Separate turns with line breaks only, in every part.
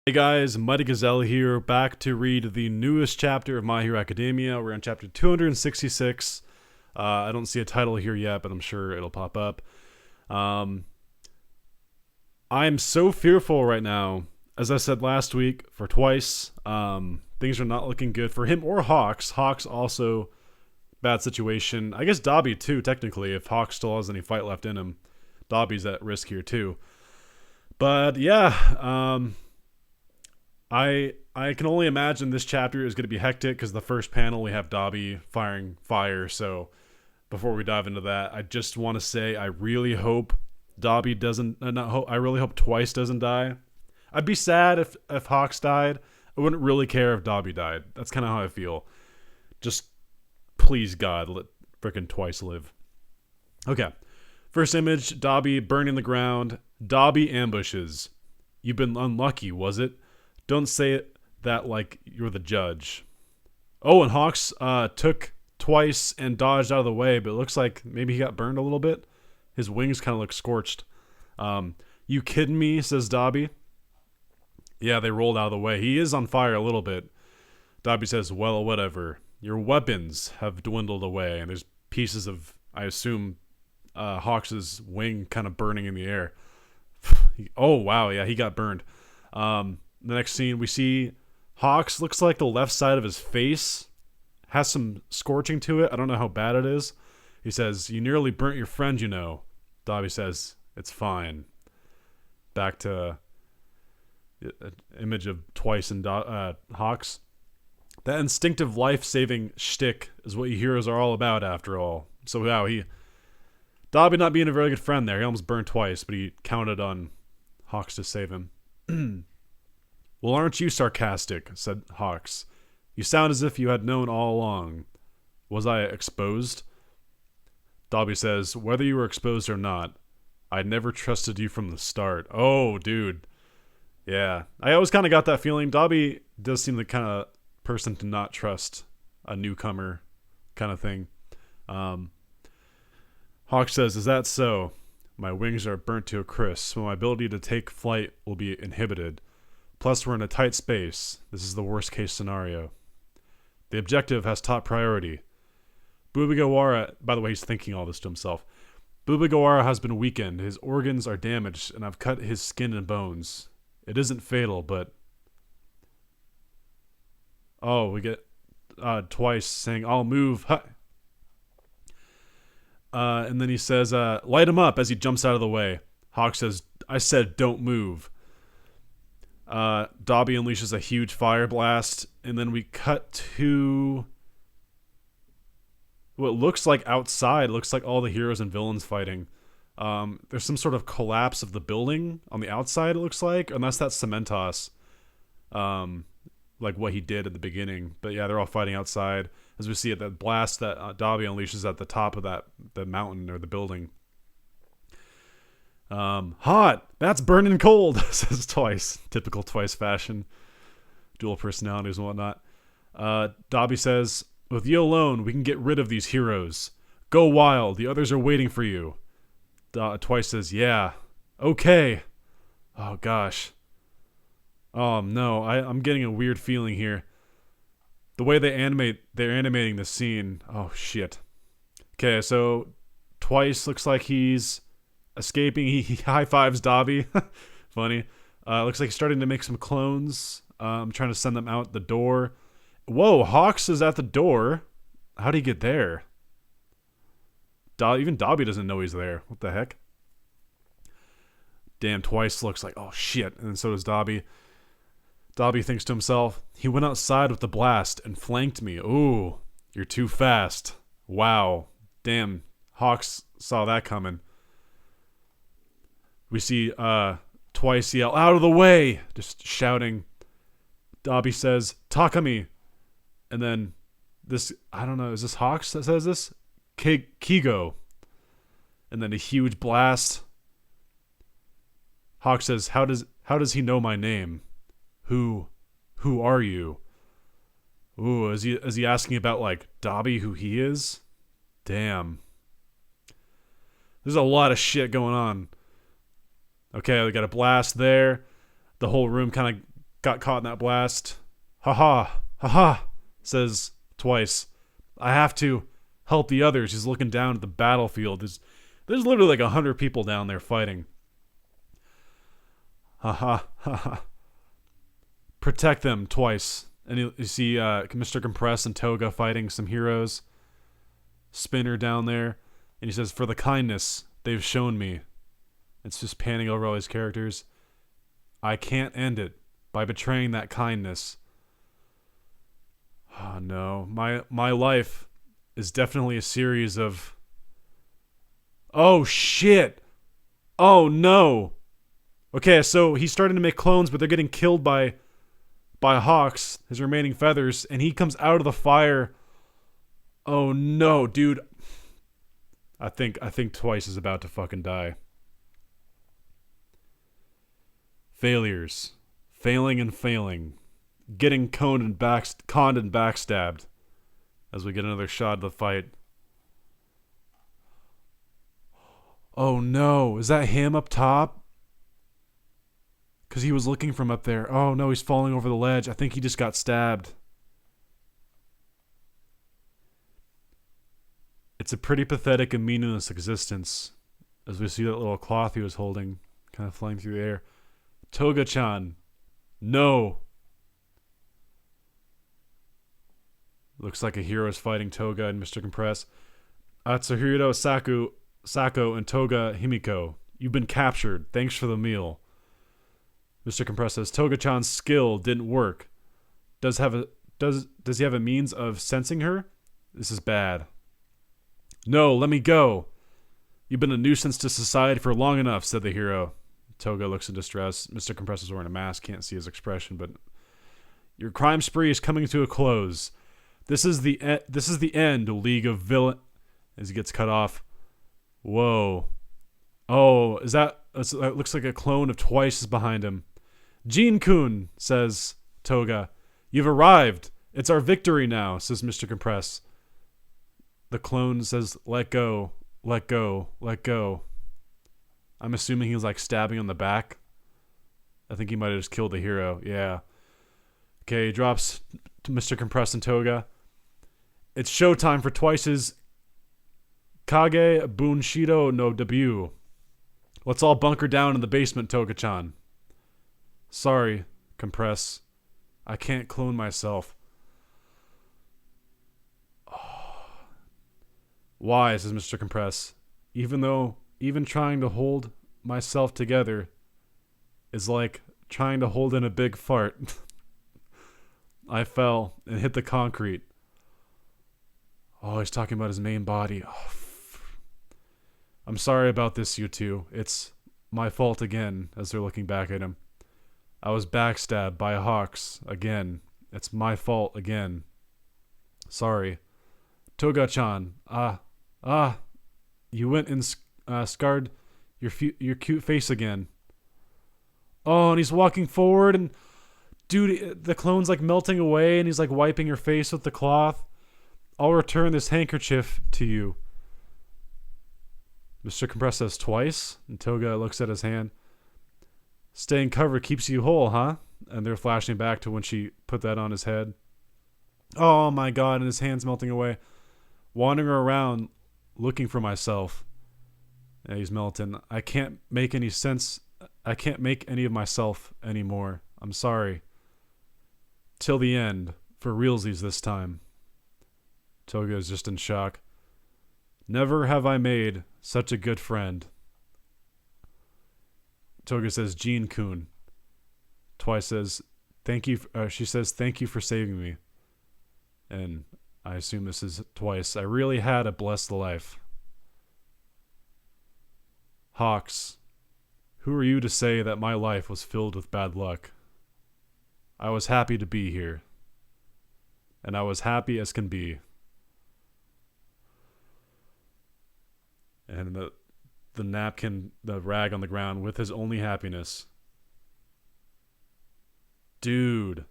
Hey guys, Mighty Gazelle here, back to read the newest chapter of My Hero Academia. We're on chapter 266. I don't see a title here yet, but I'm sure it'll pop up. I'm so fearful right now, as I said last week, for Twice. Things are not looking good for him or Hawks. Hawks also, bad situation. I guess Dobby too, technically, if Hawks still has any fight left in him. Dobby's at risk here too. But yeah, I can only imagine this chapter is going to be hectic because the first panel we have Dobby firing fire. So before we dive into that, I just want to say I really hope Dobby doesn't. I really hope Twice doesn't die. I'd be sad if Hawks died. I wouldn't really care if Dobby died. That's kind of how I feel. Just please God, let frickin' Twice live. Okay. First image: Dobby burning the ground. Dobby ambushes. You've been unlucky, was it? Don't say it that like you're the judge. Oh, and Hawks took Twice and dodged out of the way, but it looks like maybe he got burned a little bit. His wings kind of look scorched. You kidding me, says Dobby. Yeah, they rolled out of the way. He is on fire a little bit. Dobby says, well, whatever. Your weapons have dwindled away, and there's pieces of, I assume, Hawks' wing kind of burning in the air. Oh, wow, yeah, he got burned. The next scene, we see Hawks looks like the left side of his face has some scorching to it. I don't know how bad it is. He says, you nearly burnt your friend, you know. Dobby says, it's fine. Back to image of Twice and Hawks. That instinctive life-saving shtick is what you heroes are all about, after all. So, wow, Dobby not being a very good friend there. He almost burned Twice, but he counted on Hawks to save him. Well, aren't you sarcastic, said Hawks. You sound as if you had known all along. Was I exposed? Dobby says, whether you were exposed or not, I never trusted you from the start. Oh, dude. Yeah. I always kind of got that feeling. Dobby does seem the kind of person to not trust a newcomer kind of thing. Hawks says, is that so? My wings are burnt to a crisp, so my ability to take flight will be inhibited. Plus, we're in a tight space. This is the worst-case scenario. The objective has top priority. Bubigawara, by the way, he's thinking all this to himself. Bubigawara has been weakened. His organs are damaged, and I've cut his skin and bones. It isn't fatal, but... Oh, we get Twice saying, I'll move. Huh. And then he says, light him up as he jumps out of the way. Hawk says, I said don't move. Dobby unleashes a huge fire blast, and then we cut to what looks like outside. It looks like all the heroes and villains fighting. There's some sort of collapse of the building on the outside, it looks like, unless that's Cementos, like what he did at the beginning. But yeah, they're all fighting outside as we see it, that blast that Dobby unleashes at the top of the mountain or the building. Hot! That's burning cold, says Twice. Typical Twice fashion. Dual personalities and whatnot. Dobby says, with you alone, we can get rid of these heroes. Go wild, the others are waiting for you. Twice says, yeah. Okay. Oh, gosh. Oh, no, I'm getting a weird feeling here. The way they're animating the scene. Oh, shit. Okay, so Twice looks like he's escaping. He high-fives Dobby. Funny. Looks like he's starting to make some clones. I'm trying to send them out the door. Whoa, Hawks is at the door. How'd he get there? Even Dobby doesn't know he's there. What the heck? Damn, Twice looks like, oh shit. And so does Dobby. Dobby thinks to himself, he went outside with the blast and flanked me. Ooh, you're too fast. Wow. Damn, Hawks saw that coming. We see Twice yell, out of the way! Just shouting. Dobby says, Takami. And then this, I don't know, is this Hawks that says this? Kigo. And then a huge blast. Hawk says, how does he know my name? Who are you? Ooh, is he asking about like Dobby, who he is? Damn. There's a lot of shit going on. Okay, we got a blast there. The whole room kind of got caught in that blast. Haha, haha, says twice. I have to help the others. He's looking down at the battlefield. There's literally like 100 people down there fighting. Haha, haha. Protect them twice. And you see Mr. Compress and Toga fighting some heroes. Spinner down there. And he says, for the kindness they've shown me. It's just panning over all these characters. I can't end it by betraying that kindness. Oh no. My life is definitely a series of... Oh shit! Oh no! Okay, so he's starting to make clones, but they're getting killed by Hawks, his remaining feathers, and he comes out of the fire. Oh no, dude. I think Twice is about to fucking die. Failures. Failing and failing. Getting conned and backstabbed. As we get another shot of the fight. Oh no, is that him up top? Because he was looking from up there. Oh no, he's falling over the ledge. I think he just got stabbed. It's a pretty pathetic and meaningless existence. As we see that little cloth he was holding, kind of flying through the air. Toga-chan. No. Looks like a hero is fighting Toga and Mr. Compress. Atsuhiro Sako and Toga Himiko. You've been captured. Thanks for the meal. Mr. Compress says, Toga-chan's skill didn't work. Does he have a means of sensing her? This is bad. No, let me go. You've been a nuisance to society for long enough, said the hero. Toga looks in distress. Mr. Compress is wearing a mask. Can't see his expression, but... Your crime spree is coming to a close. This is the end, League of Villain... As he gets cut off. Whoa. Oh, is that... It looks like a clone of Twice is behind him. Jean-kun, says Toga. You've arrived. It's our victory now, says Mr. Compress. The clone says, let go, let go, let go. I'm assuming he was like stabbing on the back. I think he might have just killed the hero. Yeah. Okay, he drops to Mr. Compress and Toga. It's showtime for Twice's Kage Bunshido no debut. Let's all bunker down in the basement, Toga-chan. Sorry, Compress. I can't clone myself. Why, says Mr. Compress. Even trying to hold myself together is like trying to hold in a big fart. I fell and hit the concrete. Oh, he's talking about his main body. Oh, I'm sorry about this, you two. It's my fault again, as they're looking back at him. I was backstabbed by Hawks again. It's my fault again. Sorry. Toga-chan. You went and scarred your cute face again. Oh, and he's walking forward, and dude, the clone's like melting away, and he's like wiping her face with the cloth. I'll return this handkerchief to you. Mr. Compress says Twice, and Toga looks at his hand. Staying covered keeps you whole, huh? And they're flashing back to when she put that on his head. Oh my god, and his hand's melting away. Wandering around, looking for myself. Yeah, he's melting. I can't make any sense. I can't make any of myself anymore. I'm sorry. Till the end. For realsies this time. Toga is just in shock. Never have I made such a good friend. Toga says, Jean-kun. Twice says, thank you. She says, thank you for saving me. And I assume this is Twice. I really had a blessed life. Hawks, who are you to say that my life was filled with bad luck? I was happy to be here. And I was happy as can be. And the napkin, the rag on the ground with his only happiness. Dude.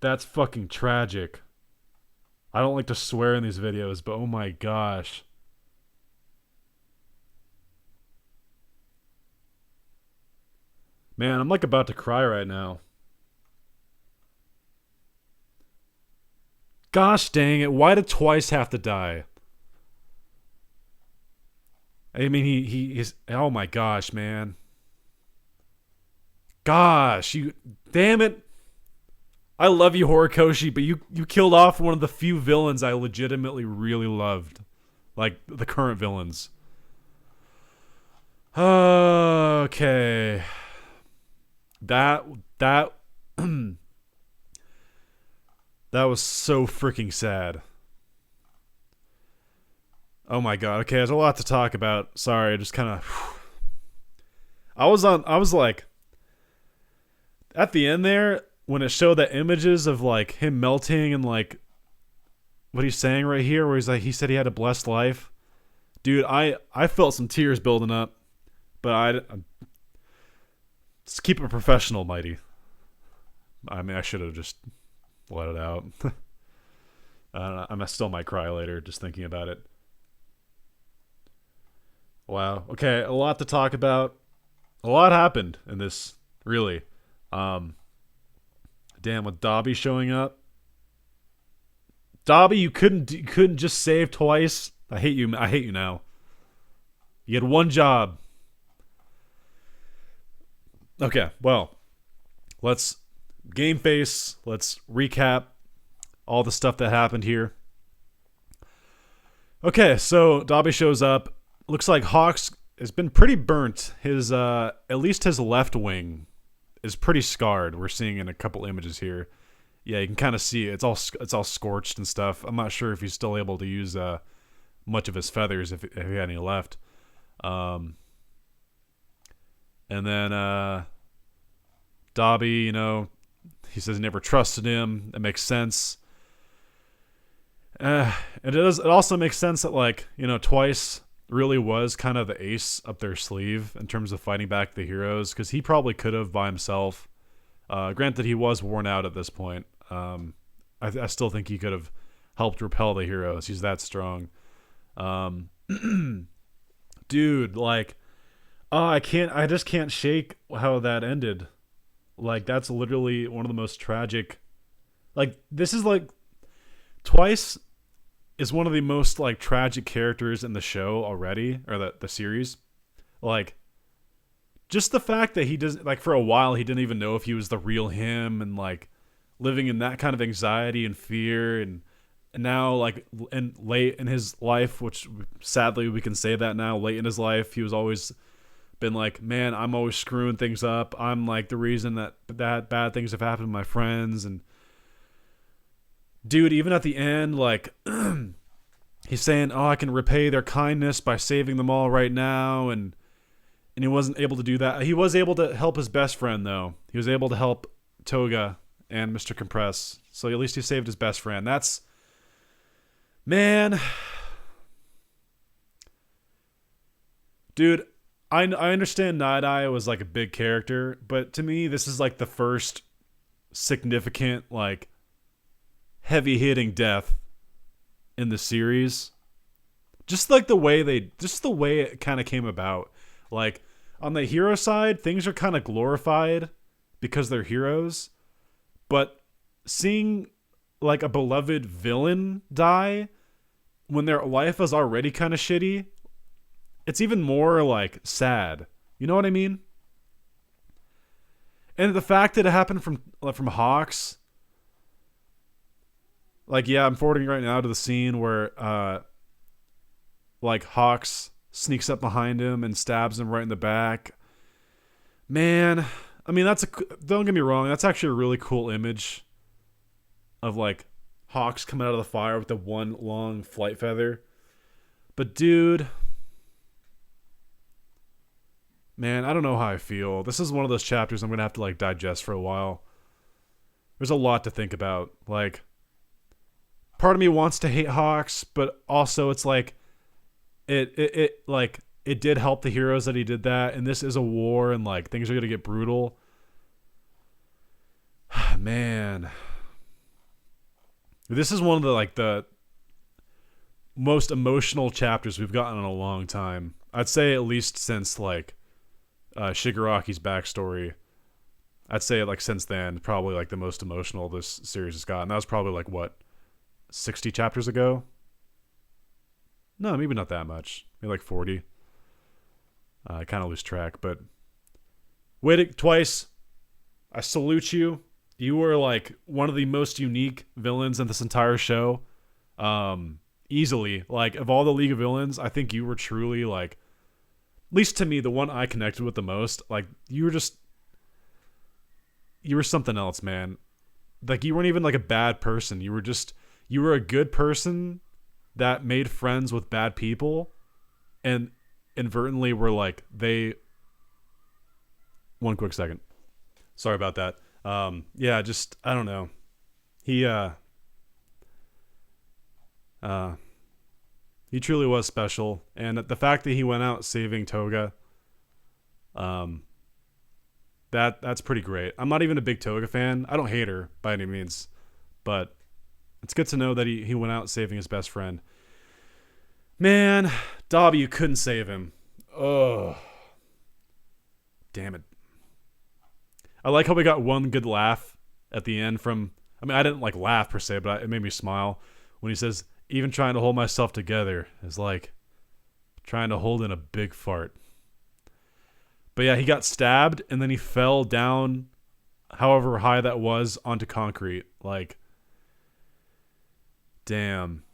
That's fucking tragic. I don't like to swear in these videos, but oh my gosh. Man, I'm like about to cry right now. Gosh dang it! Why did Twice have to die? I mean, he is. Oh my gosh, man. Gosh, you. Damn it. I love you, Horikoshi, but you killed off one of the few villains I legitimately really loved, like the current villains. Okay, that that was so freaking sad. Oh my god. Okay, there's a lot to talk about. Sorry, I just kind of. I was like, at the end there when it showed the images of like him melting and like what he's saying right here, where he's like, he said he had a blessed life. Dude, I felt some tears building up, but just keep it professional, Mighty. I mean, I should have just let it out. I don't know, I still might cry later just thinking about it. Wow. Okay, a lot to talk about. A lot happened in this, really. Um, Damn, with Dobby showing up. Dobby, you couldn't just save Twice. I hate you. I hate you now. You had one job. Okay, well, let's game face. Let's recap all the stuff that happened here. Okay, so Dobby shows up. Looks like Hawks has been pretty burnt. His at least his left wing is pretty scarred. We're seeing in a couple images here. Yeah, you can kind of see it. It's all scorched and stuff. I'm not sure if he's still able to use much of his feathers if he had any left. And then Dobby, you know, he says he never trusted him. That makes sense. And it also makes sense that, like, you know, Twice really was kind of the ace up their sleeve in terms of fighting back the heroes, because he probably could have by himself. Granted, he was worn out at this point. I still think he could have helped repel the heroes. He's that strong. Dude, like, I just can't shake how that ended. Like, that's literally one of the most tragic. Like, this is like Twice is one of the most like tragic characters in the show already, or the series. Like, just the fact that he doesn't, like, for a while he didn't even know if he was the real him, and like living in that kind of anxiety and fear, and now, like, and late in his life, which sadly we can say that now, late in his life, he was always been like, man, I'm always screwing things up. I'm like the reason that bad things have happened to my friends. And dude, even at the end, like, he's saying, oh, I can repay their kindness by saving them all right now. And he wasn't able to do that. He was able to help his best friend, though. He was able to help Toga and Mr. Compress. So at least he saved his best friend. That's, man, dude, I understand Night Eye was like a big character, but to me, this is like the first significant, like, heavy hitting death in the series. Just like the way it kind of came about. Like, on the hero side, things are kind of glorified because they're heroes, but seeing like a beloved villain die when their life is already kind of shitty, it's even more like sad. You know what I mean? And the fact that it happened from Hawks, like, yeah, I'm forwarding right now to the scene where like Hawks sneaks up behind him and stabs him right in the back. Man, I mean, don't get me wrong, that's actually a really cool image of like Hawks coming out of the fire with the one long flight feather. But dude, man, I don't know how I feel. This is one of those chapters I'm going to have to like digest for a while. There's a lot to think about. Like, part of me wants to hate Hawks, but also it's like it did help the heroes that he did that, and this is a war, and like things are going to get brutal. Man, this is one of the most emotional chapters we've gotten in a long time. I'd say at least since like Shigaraki's backstory. I'd say like since then, probably like the most emotional this series has gotten. That was probably like what, 60 chapters ago? No, maybe not that much. Maybe like 40. I kind of lose track, but wait, Twice, I salute you. You were like one of the most unique villains in this entire show. Easily, like of all the League of Villains, I think you were truly like, at least to me, the one I connected with the most. Like you were something else, man. Like you weren't even like a bad person. You were a good person that made friends with bad people, and inadvertently were like they. One quick second. Sorry about that. Yeah, just I don't know. He truly was special, and the fact that he went out saving Toga, that's pretty great. I'm not even a big Toga fan. I don't hate her by any means, but it's good to know that he went out saving his best friend. Man, Dobby, you couldn't save him. Oh, damn it. I like how we got one good laugh at the end from, I mean, I didn't like laugh per se, but it made me smile when he says, even trying to hold myself together is like trying to hold in a big fart. But yeah, he got stabbed and then he fell down however high that was onto concrete. Like, damn.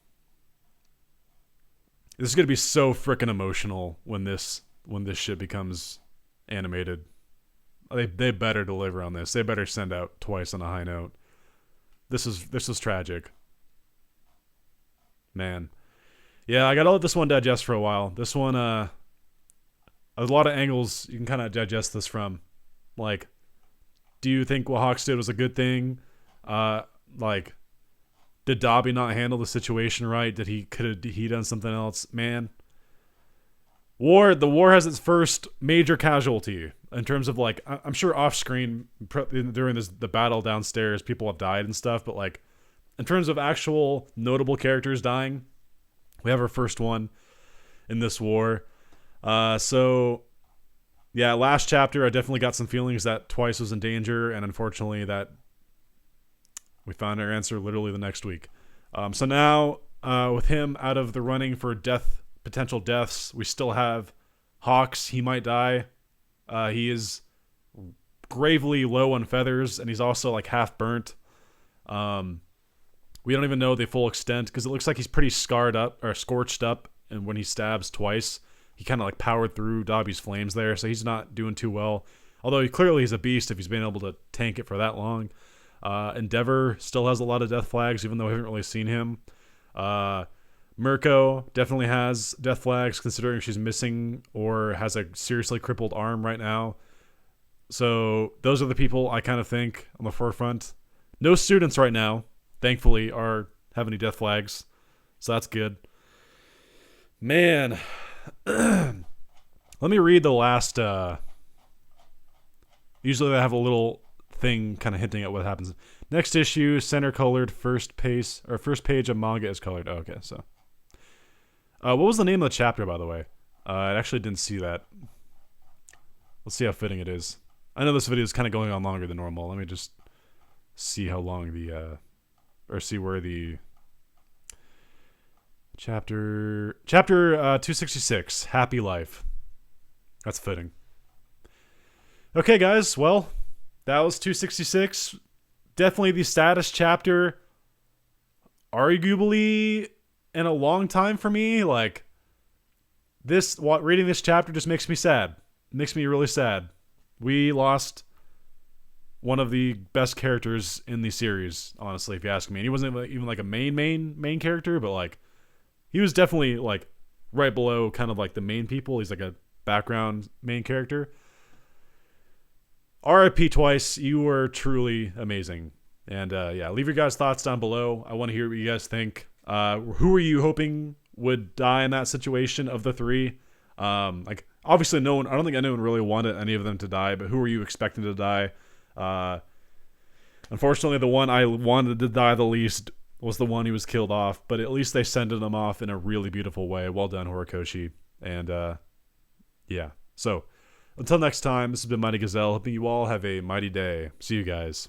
This is going to be so freaking emotional when this shit becomes animated. They better deliver on this. They better send out Twice on a high note. This was tragic. Man. Yeah, I gotta let this one digest for a while. This one, a lot of angles you can kind of digest this from. Like, do you think what Hawks did was a good thing? Like, did Dobby not handle the situation right? Could he done something else? Man. The war has its first major casualty in terms of like, I'm sure off screen during the battle downstairs, people have died and stuff, but like, in terms of actual notable characters dying, we have our first one in this war. So, yeah, last chapter, I definitely got some feelings that Twice was in danger, and unfortunately that we found our answer literally the next week. So now, with him out of the running for potential deaths, we still have Hawks. He might die. He is gravely low on feathers, and he's also like half burnt. We don't even know the full extent because it looks like he's pretty scarred up or scorched up. And when he stabs Twice, he kind of like powered through Dobby's flames there. So he's not doing too well. Although clearly he's a beast if he's been able to tank it for that long. Endeavor still has a lot of death flags, even though we haven't really seen him. Mirko definitely has death flags considering she's missing or has a seriously crippled arm right now. So those are the people I kind of think on the forefront. No students right now, thankfully, have any death flags. So that's good. Man. Let me read the last... usually I have a little thing kind of hinting at what happens. Next issue, center colored, first page of manga is colored. Oh, okay, so... what was the name of the chapter, by the way? I actually didn't see that. Let's see how fitting it is. I know this video is kind of going on longer than normal. Let me just see how long see where the chapter 266, Happy Life. That's fitting. Okay, guys. Well, that was 266. Definitely the saddest chapter, arguably, in a long time for me. Like, reading this chapter just makes me sad. It makes me really sad. We lost one of the best characters in the series, honestly, if you ask me. And he wasn't even like a main character, but like, he was definitely like right below kind of like the main people. He's like a background main character. RIP Twice, you were truly amazing. And yeah, leave your guys' thoughts down below. I want to hear what you guys think. Who are you hoping would die in that situation of the three? Like, obviously I don't think anyone really wanted any of them to die, but who are you expecting to die? Unfortunately, the one I wanted to die the least was the one who was killed off, but at least they sent him off in a really beautiful way. Well done, Horikoshi. And yeah, so Until next time, this has been Mighty Gazelle, hoping you all have a mighty day. See you guys.